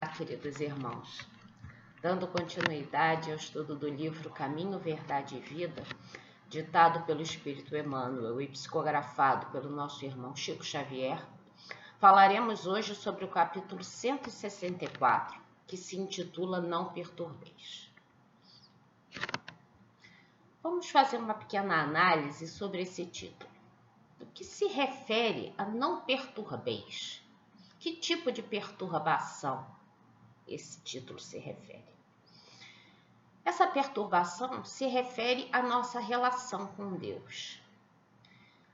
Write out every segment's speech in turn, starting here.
Queridos irmãos, dando continuidade ao estudo do livro Caminho, Verdade e Vida, ditado pelo Espírito Emmanuel e psicografado pelo nosso irmão Chico Xavier, falaremos hoje sobre o capítulo 164, que se intitula Não Perturbeis. Vamos fazer uma pequena análise sobre esse título. O que se refere a não perturbeis? Que tipo de perturbação esse título se refere? Essa perturbação se refere à nossa relação com Deus.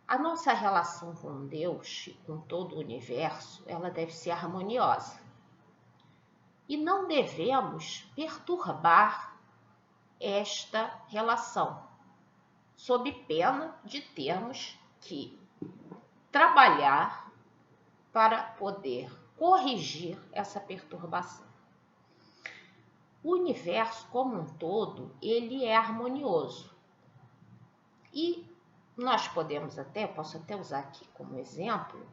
A nossa relação com Deus e com todo o universo, ela deve ser harmoniosa. E não devemos perturbar esta relação, sob pena de termos que trabalhar para poder corrigir essa perturbação. O universo como um todo, ele é harmonioso. E nós posso até usar aqui como exemplo,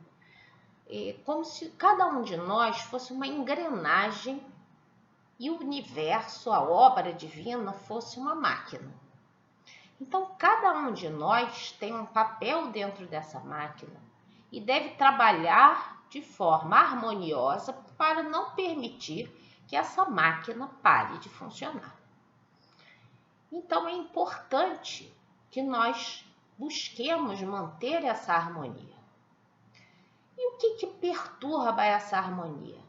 como se cada um de nós fosse uma engrenagem e o universo, a obra divina, fosse uma máquina. Então, cada um de nós tem um papel dentro dessa máquina e deve trabalhar de forma harmoniosa para não permitir que essa máquina pare de funcionar. Então, é importante que nós busquemos manter essa harmonia. E o que perturba essa harmonia?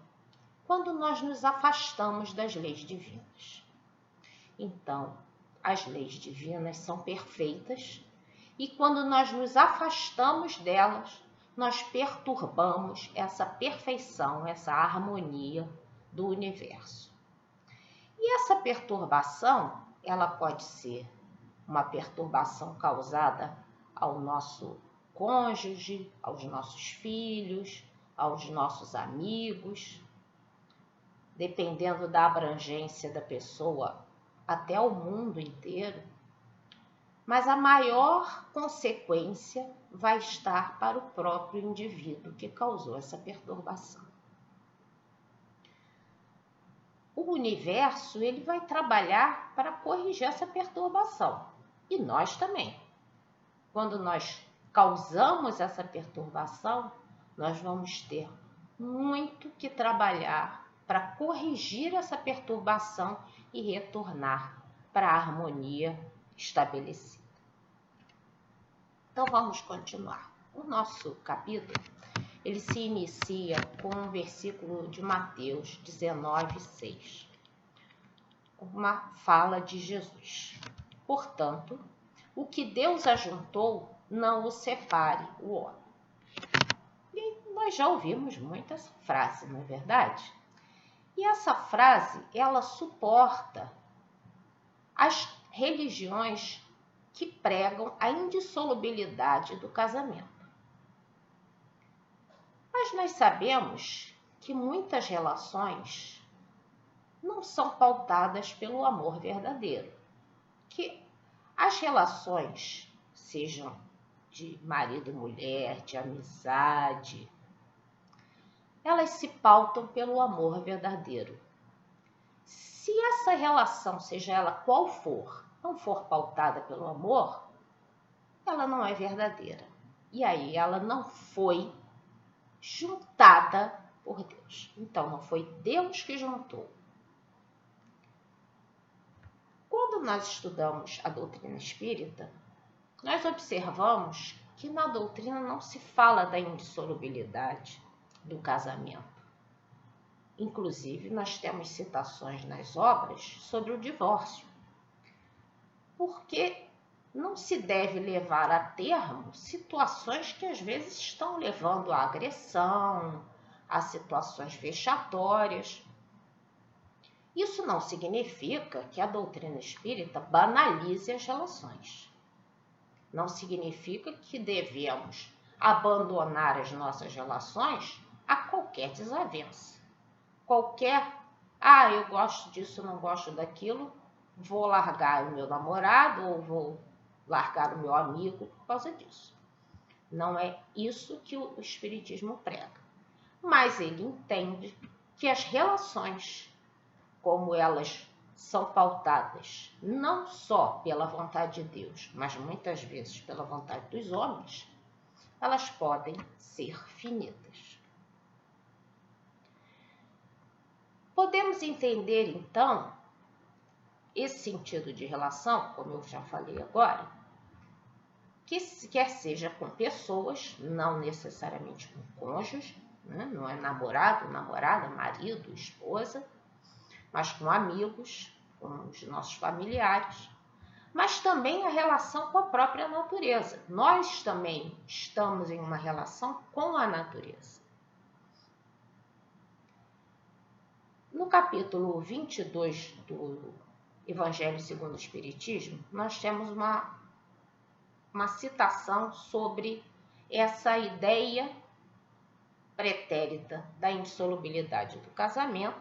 Quando nós nos afastamos das leis divinas. Então, as leis divinas são perfeitas e quando nós nos afastamos delas, nós perturbamos essa perfeição, essa harmonia do universo. E essa perturbação, ela pode ser uma perturbação causada ao nosso cônjuge, aos nossos filhos, aos nossos amigos, dependendo da abrangência da pessoa, até o mundo inteiro. Mas a maior consequência vai estar para o próprio indivíduo que causou essa perturbação. O universo, ele vai trabalhar para corrigir essa perturbação. E nós também. Quando nós causamos essa perturbação, nós vamos ter muito que trabalhar para corrigir essa perturbação e retornar para a harmonia estabelecida. Então, vamos continuar. O nosso capítulo, ele se inicia com um versículo de Mateus 19:6. Uma fala de Jesus. Portanto, o que Deus ajuntou, não o separe o homem. E nós já ouvimos muito essa frase, não é verdade? E essa frase, ela suporta as religiões que pregam a indissolubilidade do casamento. Mas nós sabemos que muitas relações não são pautadas pelo amor verdadeiro. Que as relações, sejam de marido e mulher, de amizade, elas se pautam pelo amor verdadeiro. Se essa relação, seja ela qual for, não for pautada pelo amor, ela não é verdadeira. E aí ela não foi juntada por Deus. Então, não foi Deus que juntou. Quando nós estudamos a doutrina espírita, nós observamos que na doutrina não se fala da indissolubilidade do casamento. Inclusive, nós temos citações nas obras sobre o divórcio. Porque não se deve levar a termo situações que às vezes estão levando à agressão, a situações vexatórias. Isso não significa que a doutrina espírita banalize as relações. Não significa que devemos abandonar as nossas relações a qualquer desavença. Eu gosto disso, não gosto daquilo, vou largar o meu namorado ou vou largar o meu amigo por causa disso. Não é isso que o Espiritismo prega. Mas ele entende que as relações, como elas são pautadas não só pela vontade de Deus, mas muitas vezes pela vontade dos homens, elas podem ser finitas. Podemos entender, então, esse sentido de relação, como eu já falei agora, que quer seja com pessoas, não necessariamente com cônjuge, né? Não é namorado, namorada, marido, esposa, mas com amigos, com os nossos familiares, mas também a relação com a própria natureza. Nós também estamos em uma relação com a natureza. No capítulo 22 do Evangelho segundo o Espiritismo, nós temos uma citação sobre essa ideia pretérita da insolubilidade do casamento,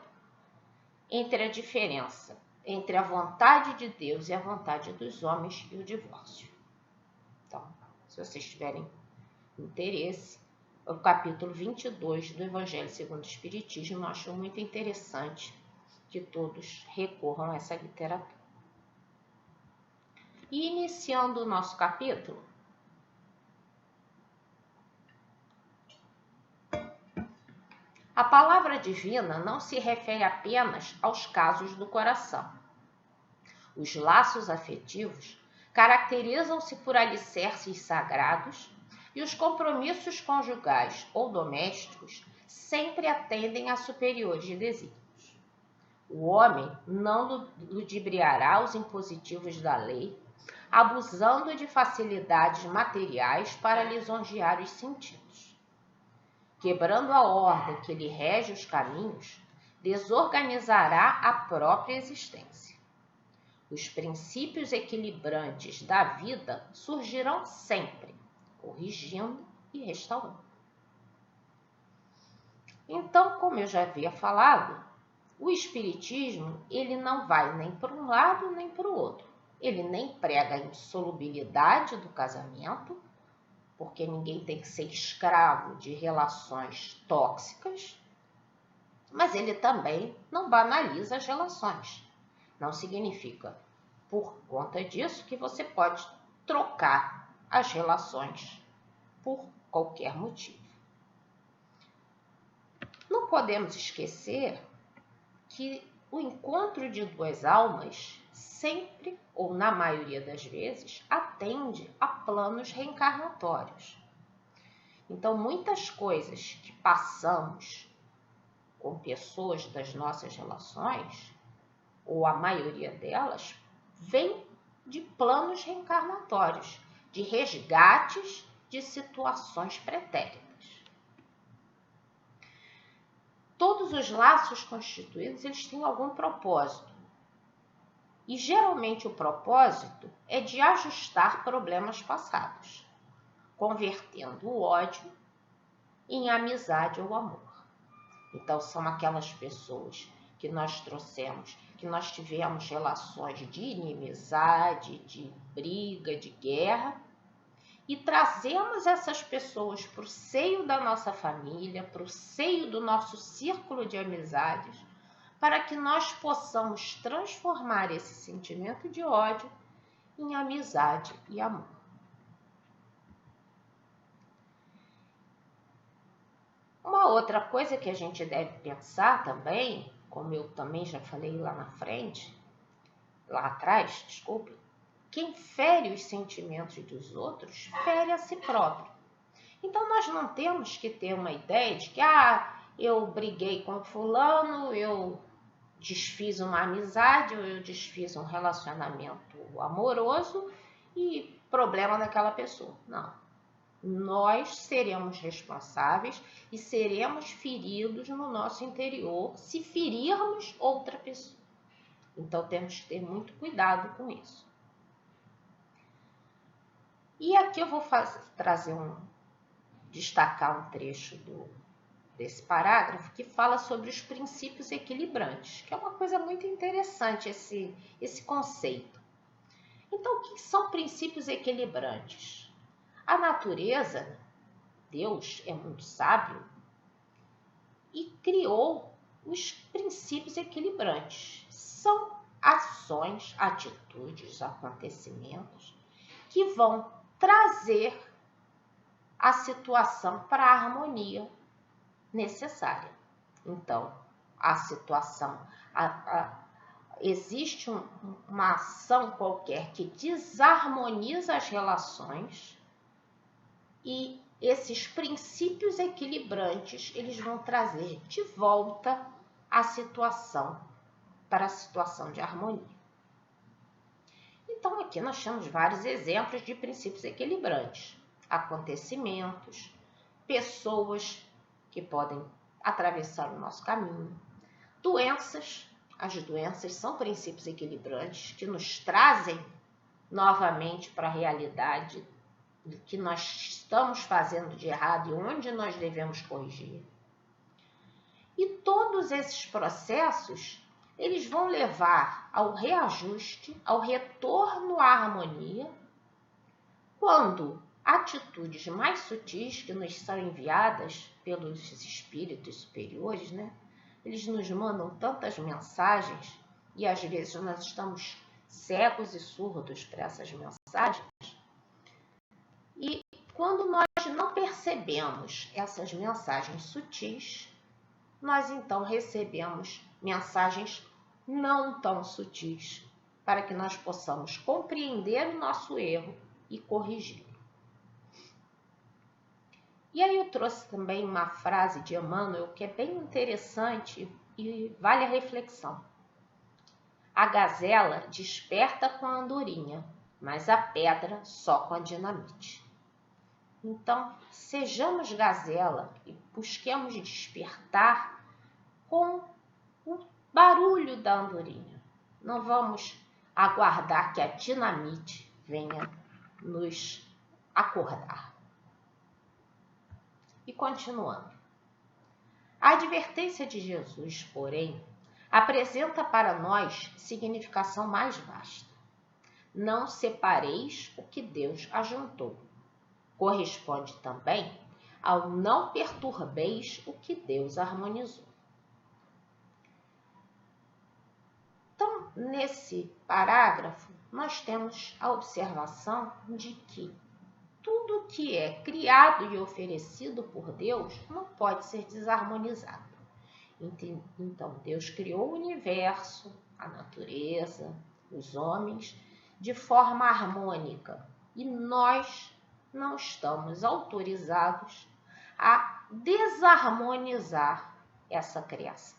entre a diferença entre a vontade de Deus e a vontade dos homens e o divórcio. Então, se vocês tiverem interesse, o capítulo 22 do Evangelho segundo o Espiritismo, eu acho muito interessante que todos recorram a essa literatura. E iniciando o nosso capítulo, a palavra divina não se refere apenas aos casos do coração. Os laços afetivos caracterizam-se por alicerces sagrados e os compromissos conjugais ou domésticos sempre atendem a superiores desígnios. O homem não ludibriará os impositivos da lei, abusando de facilidades materiais para lisonjear os sentidos. Quebrando a ordem que lhe rege os caminhos, desorganizará a própria existência. Os princípios equilibrantes da vida surgirão sempre, corrigindo e restaurando. Então, como eu já havia falado, o Espiritismo ele não vai nem para um lado nem para o outro. Ele nem prega a insolubilidade do casamento, porque ninguém tem que ser escravo de relações tóxicas, mas ele também não banaliza as relações. Não significa, por conta disso, que você pode trocar as relações por qualquer motivo. Não podemos esquecer que o encontro de duas almas sempre, ou na maioria das vezes, atende a planos reencarnatórios. Então, muitas coisas que passamos com pessoas das nossas relações, ou a maioria delas, vem de planos reencarnatórios, de resgates de situações pretéritas. Todos os laços constituídos, eles têm algum propósito. E geralmente o propósito é de ajustar problemas passados, convertendo o ódio em amizade ou amor. Então, são aquelas pessoas que nós trouxemos, que nós tivemos relações de inimizade, de briga, de guerra, e trazemos essas pessoas para o seio da nossa família, para o seio do nosso círculo de amizades, para que nós possamos transformar esse sentimento de ódio em amizade e amor. Uma outra coisa que a gente deve pensar também, como eu também já falei lá atrás, desculpe, quem fere os sentimentos dos outros, fere a si próprio. Então, nós não temos que ter uma ideia de que, eu briguei com fulano, eu desfiz uma amizade, ou eu desfiz um relacionamento amoroso e problema daquela pessoa. Não. Nós seremos responsáveis e seremos feridos no nosso interior se ferirmos outra pessoa. Então, temos que ter muito cuidado com isso. E aqui eu vou destacar um trecho desse parágrafo que fala sobre os princípios equilibrantes, que é uma coisa muito interessante esse conceito. Então, o que são princípios equilibrantes? A natureza, Deus é muito sábio e criou os princípios equilibrantes. São ações, atitudes, acontecimentos que vão trazer a situação para a harmonia necessária. Então, a situação, existe uma ação qualquer que desarmoniza as relações e esses princípios equilibrantes, eles vão trazer de volta a situação para a situação de harmonia. Então, aqui nós temos vários exemplos de princípios equilibrantes. Acontecimentos, pessoas que podem atravessar o nosso caminho, doenças. As doenças são princípios equilibrantes que nos trazem novamente para a realidade do que nós estamos fazendo de errado e onde nós devemos corrigir. E todos esses processos, eles vão levar ao reajuste, ao retorno à harmonia, quando atitudes mais sutis que nos são enviadas pelos espíritos superiores, né? Eles nos mandam tantas mensagens e às vezes nós estamos cegos e surdos para essas mensagens. E quando nós não percebemos essas mensagens sutis, nós então recebemos mensagens não tão sutis, para que nós possamos compreender o nosso erro e corrigi-lo. E aí eu trouxe também uma frase de Emmanuel que é bem interessante e vale a reflexão. A gazela desperta com a andorinha, mas a pedra só com a dinamite. Então, sejamos gazela e busquemos despertar com o barulho da andorinha. Não vamos aguardar que a dinamite venha nos acordar. E continuando. A advertência de Jesus, porém, apresenta para nós significação mais vasta. Não separeis o que Deus ajuntou. Corresponde também ao não perturbeis o que Deus harmonizou. Então, nesse parágrafo, nós temos a observação de que tudo que é criado e oferecido por Deus não pode ser desarmonizado. Então, Deus criou o universo, a natureza, os homens, de forma harmônica. E nós não estamos autorizados a desarmonizar essa criação.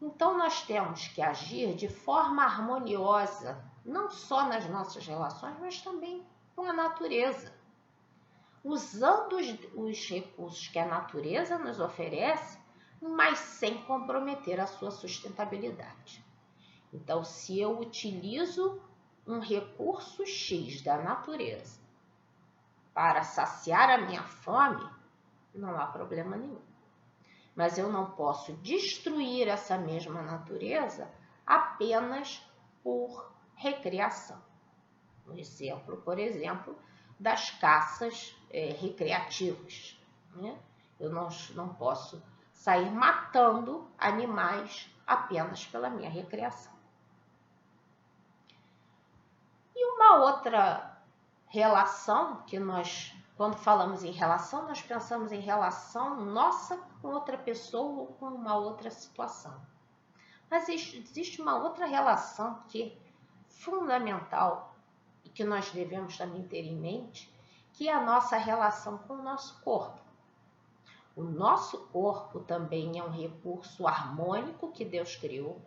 Então, nós temos que agir de forma harmoniosa, não só nas nossas relações, mas também com a natureza, usando os recursos que a natureza nos oferece, mas sem comprometer a sua sustentabilidade. Então, se eu utilizo um recurso X da natureza para saciar a minha fome, não há problema nenhum. Mas eu não posso destruir essa mesma natureza apenas por recreação. Um exemplo, por exemplo, das caças recreativas. Né? Eu não posso sair matando animais apenas pela minha recreação. E uma outra relação que nós, quando falamos em relação, nós pensamos em relação nossa com outra pessoa ou com uma outra situação. Mas existe uma outra relação que é fundamental e que nós devemos também ter em mente, que é a nossa relação com o nosso corpo. O nosso corpo também é um recurso harmônico que Deus criou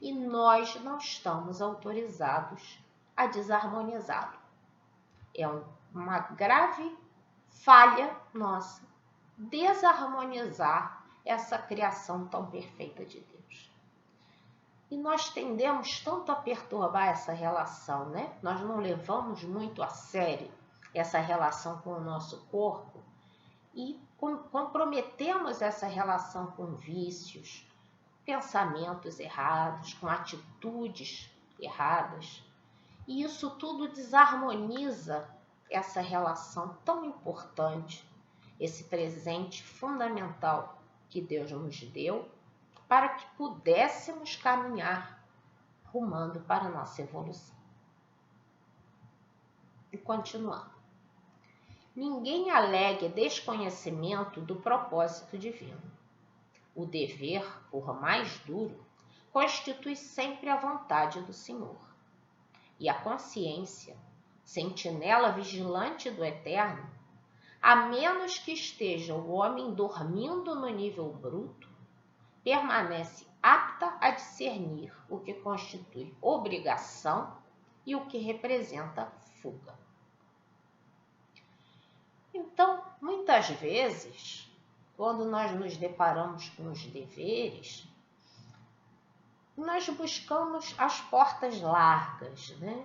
e nós não estamos autorizados a desarmonizá-lo. É uma grave falha nossa desarmonizar essa criação tão perfeita de Deus. E nós tendemos tanto a perturbar essa relação, né? Nós não levamos muito a sério essa relação com o nosso corpo e comprometemos essa relação com vícios, pensamentos errados, com atitudes erradas. E isso tudo desarmoniza essa relação tão importante, esse presente fundamental que Deus nos deu para que pudéssemos caminhar rumando para a nossa evolução. E continuando. Ninguém alegue desconhecimento do propósito divino. O dever, por mais duro, constitui sempre a vontade do Senhor. E a consciência, sentinela vigilante do Eterno, a menos que esteja o homem dormindo no nível bruto, permanece apta a discernir o que constitui obrigação e o que representa fuga. Então, muitas vezes, quando nós nos deparamos com os deveres, nós buscamos as portas largas, né?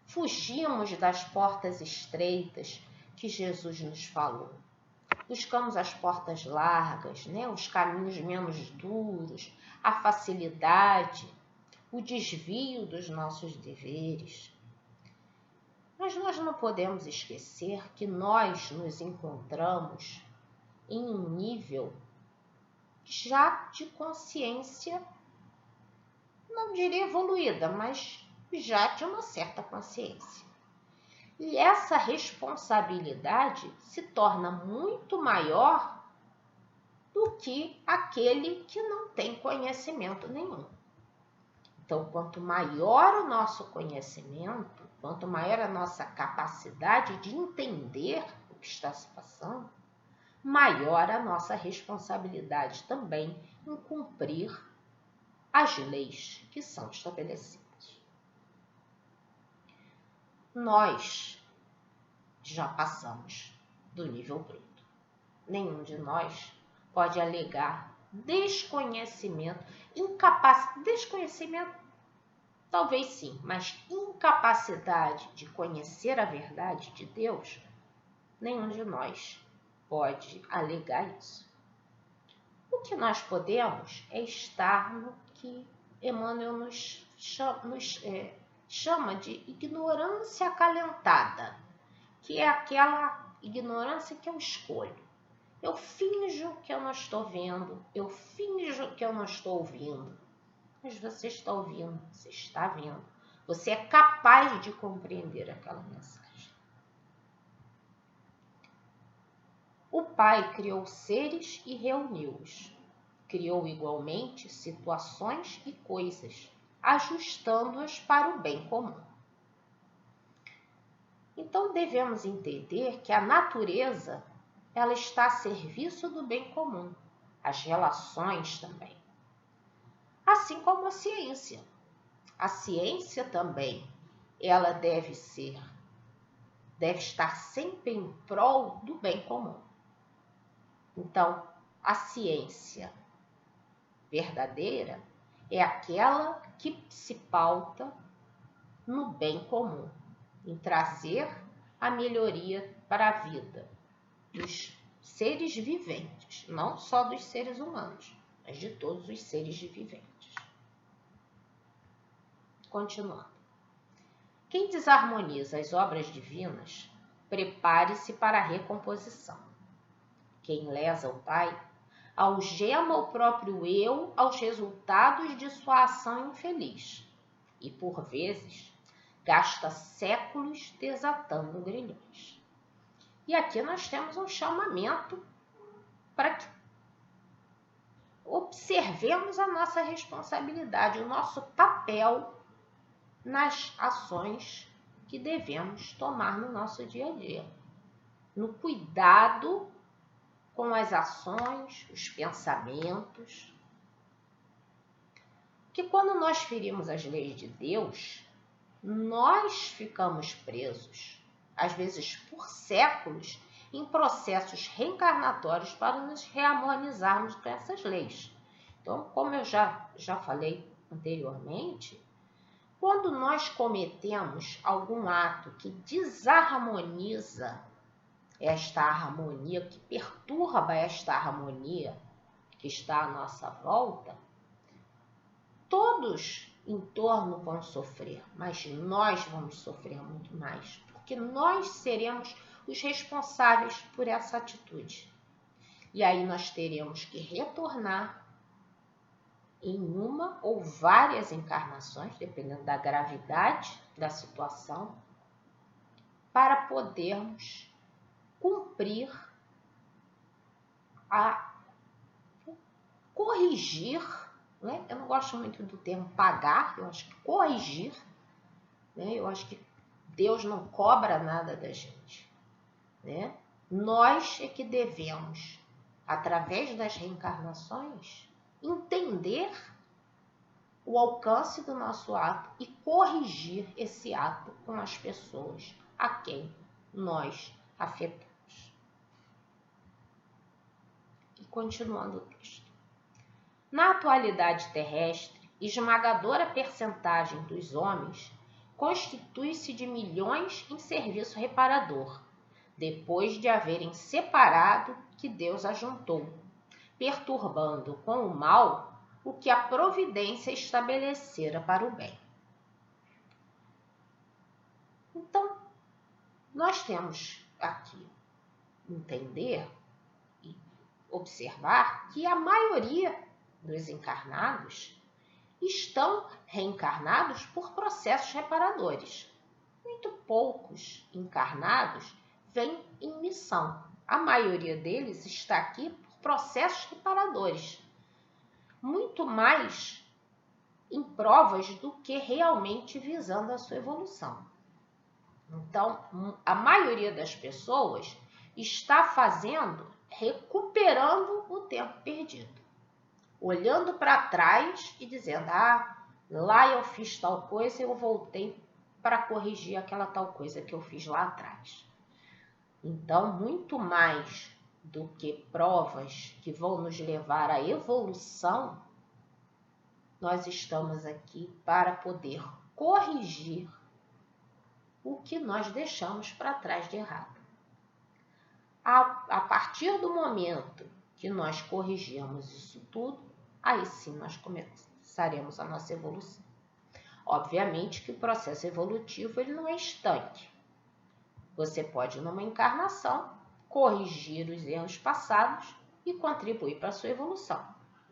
Fugimos das portas estreitas que Jesus nos falou. Buscamos as portas largas, né? Os caminhos menos duros, a facilidade, o desvio dos nossos deveres. Mas nós não podemos esquecer que nós nos encontramos em um nível já de consciência, não diria evoluída, mas já de uma certa consciência. E essa responsabilidade se torna muito maior do que aquele que não tem conhecimento nenhum. Então, quanto maior o nosso conhecimento, quanto maior a nossa capacidade de entender o que está se passando, maior a nossa responsabilidade também em cumprir as leis que são estabelecidas. Nós já passamos do nível bruto. Nenhum de nós pode alegar desconhecimento, desconhecimento, talvez sim, mas incapacidade de conhecer a verdade de Deus, nenhum de nós pode alegar isso. O que nós podemos é estar no que Emmanuel nos chama de ignorância acalentada, que é aquela ignorância que eu escolho. Eu finjo que eu não estou vendo, eu finjo que eu não estou ouvindo. Mas você está ouvindo, você está vendo. Você é capaz de compreender aquela mensagem. O Pai criou seres e reuniu-os. Criou igualmente situações e coisas, ajustando-as para o bem comum. Então devemos entender que a natureza ela está a serviço do bem comum, as relações também. Assim como a ciência. A ciência também, ela deve estar sempre em prol do bem comum. Então, a ciência verdadeira é aquela que se pauta no bem comum, em trazer a melhoria para a vida dos seres viventes, não só dos seres humanos, mas de todos os seres viventes. Continuando. Quem desarmoniza as obras divinas, prepare-se para a recomposição. Quem lesa o Pai, algema o próprio eu aos resultados de sua ação infeliz e, por vezes, gasta séculos desatando grilhões. E aqui nós temos um chamamento para que observemos a nossa responsabilidade, o nosso papel nas ações que devemos tomar no nosso dia a dia. No cuidado com as ações, os pensamentos. Que quando nós ferimos as leis de Deus, nós ficamos presos, às vezes por séculos, em processos reencarnatórios para nos reharmonizarmos com essas leis. Então, como eu já falei anteriormente, quando nós cometemos algum ato que desarmoniza esta harmonia, que perturba esta harmonia que está à nossa volta, todos em torno vão sofrer, mas nós vamos sofrer muito mais, porque nós seremos os responsáveis por essa atitude. E aí nós teremos que retornar em uma ou várias encarnações, dependendo da gravidade da situação, para podermos cumprir, corrigir, né? Eu não gosto muito do termo pagar, eu acho que corrigir, né? Eu acho que Deus não cobra nada da gente, né? Nós é que devemos, através das reencarnações, entender o alcance do nosso ato e corrigir esse ato com as pessoas a quem nós afetamos. E continuando o texto. Na atualidade terrestre, esmagadora percentagem dos homens constitui-se de milhões em serviço reparador, depois de haverem separado que Deus ajuntou, perturbando com o mal o que a providência estabelecera para o bem. Então, nós temos aqui entender e observar que a maioria dos encarnados estão reencarnados por processos reparadores. Muito poucos encarnados vêm em missão. A maioria deles está aqui por processos reparadores. Muito mais em provas do que realmente visando a sua evolução. Então, a maioria das pessoas está recuperando o tempo perdido. Olhando para trás e dizendo, lá eu fiz tal coisa e eu voltei para corrigir aquela tal coisa que eu fiz lá atrás. Então, muito mais do que provas que vão nos levar à evolução, nós estamos aqui para poder corrigir o que nós deixamos para trás de errado. A partir do momento que nós corrigirmos isso tudo, aí sim nós começaremos a nossa evolução. Obviamente que o processo evolutivo ele não é estanque. Você pode, numa encarnação, corrigir os erros passados e contribuir para a sua evolução.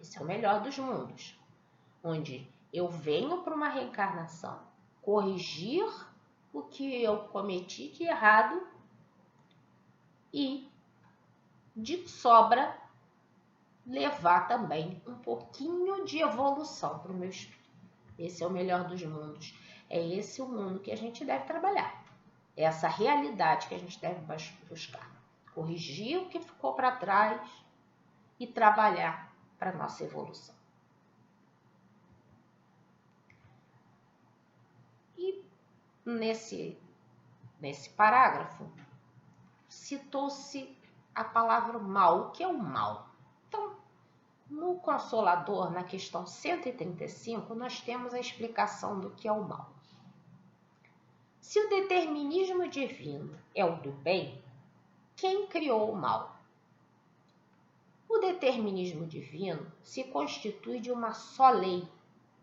Esse é o melhor dos mundos, onde eu venho para uma reencarnação corrigir o que eu cometi de errado e, de sobra, levar também um pouquinho de evolução para o meu espírito. Esse é o melhor dos mundos. É esse o mundo que a gente deve trabalhar. É essa realidade que a gente deve buscar. Corrigir o que ficou para trás e trabalhar para a nossa evolução. E nesse parágrafo, citou-se a palavra mal. O que é o mal? Então, no Consolador, na questão 135, nós temos a explicação do que é o mal. Se o determinismo divino é o do bem, quem criou o mal? O determinismo divino se constitui de uma só lei,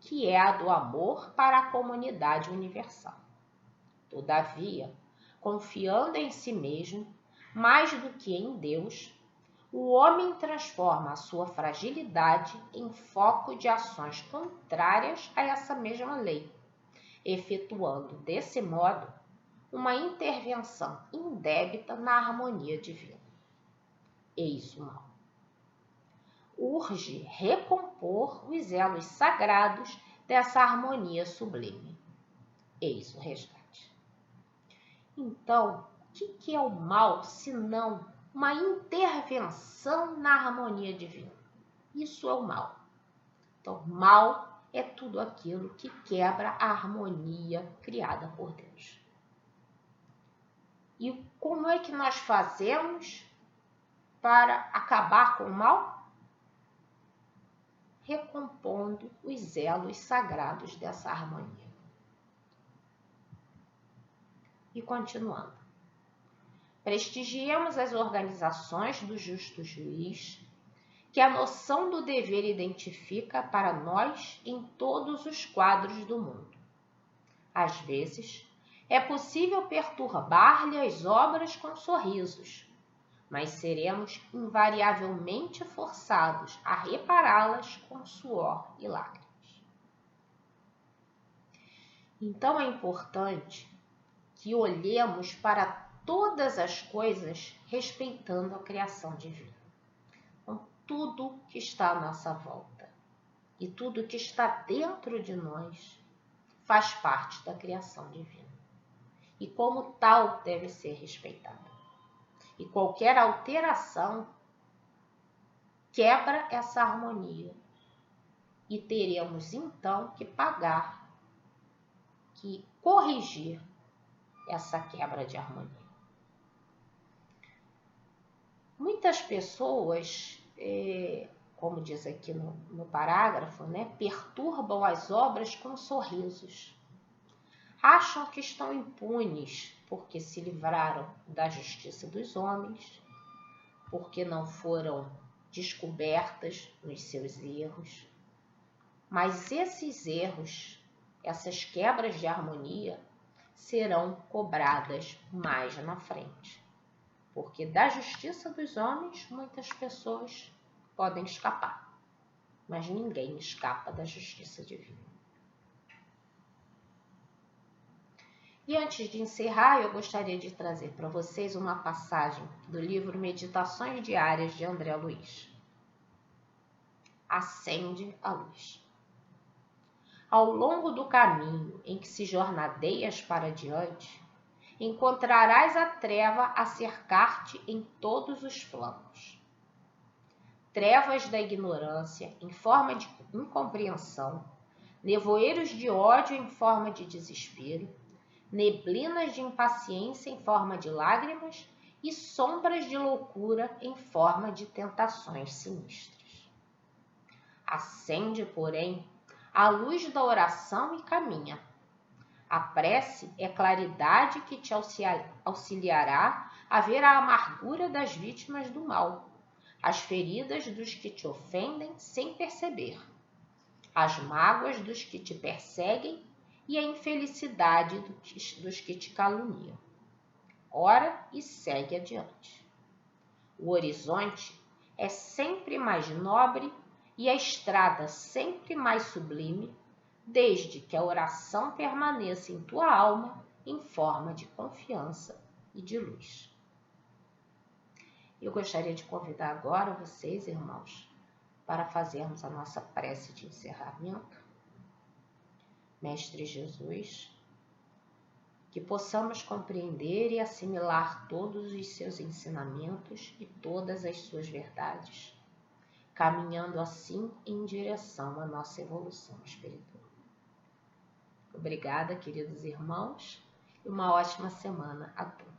que é a do amor para a comunidade universal. Todavia, confiando em si mesmo, mais do que em Deus, o homem transforma a sua fragilidade em foco de ações contrárias a essa mesma lei, efetuando, desse modo, uma intervenção indébita na harmonia divina. Eis o mal. Urge recompor os elos sagrados dessa harmonia sublime. Eis o resgate. Então, o que é o mal, senão uma intervenção na harmonia divina? Isso é o mal. Então, mal é tudo aquilo que quebra a harmonia criada por Deus. E como é que nós fazemos para acabar com o mal? Recompondo os elos sagrados dessa harmonia. E continuando. Prestigiemos as organizações do justo juiz, que a noção do dever identifica para nós em todos os quadros do mundo. Às vezes, é possível perturbar-lhe as obras com sorrisos, mas seremos invariavelmente forçados a repará-las com suor e lágrimas. Então é importante que olhemos para todas as coisas respeitando a criação divina. Então, tudo que está à nossa volta e tudo que está dentro de nós faz parte da criação divina. E como tal deve ser respeitada. E qualquer alteração quebra essa harmonia. E teremos então que pagar, que corrigir essa quebra de harmonia. Muitas pessoas, como diz aqui no parágrafo, perturbam as obras com sorrisos. Acham que estão impunes porque se livraram da justiça dos homens, porque não foram descobertas nos seus erros. Mas esses erros, essas quebras de harmonia, serão cobradas mais na frente. Porque da justiça dos homens, muitas pessoas podem escapar, mas ninguém escapa da justiça divina. E antes de encerrar, eu gostaria de trazer para vocês uma passagem do livro Meditações Diárias de André Luiz. Acende a luz. Ao longo do caminho em que se jornadeias para diante, encontrarás a treva a cercar-te em todos os flancos. Trevas da ignorância em forma de incompreensão, nevoeiros de ódio em forma de desespero, neblinas de impaciência em forma de lágrimas e sombras de loucura em forma de tentações sinistras. Acende, porém, a luz da oração e caminha. A prece é claridade que te auxiliará a ver a amargura das vítimas do mal, as feridas dos que te ofendem sem perceber, as mágoas dos que te perseguem e a infelicidade dos que te caluniam. Ora e segue adiante. O horizonte é sempre mais nobre e a estrada sempre mais sublime, desde que a oração permaneça em tua alma em forma de confiança e de luz. Eu gostaria de convidar agora vocês, irmãos, para fazermos a nossa prece de encerramento. Mestre Jesus, que possamos compreender e assimilar todos os seus ensinamentos e todas as suas verdades, caminhando assim em direção à nossa evolução espiritual. Obrigada, queridos irmãos, e uma ótima semana a todos.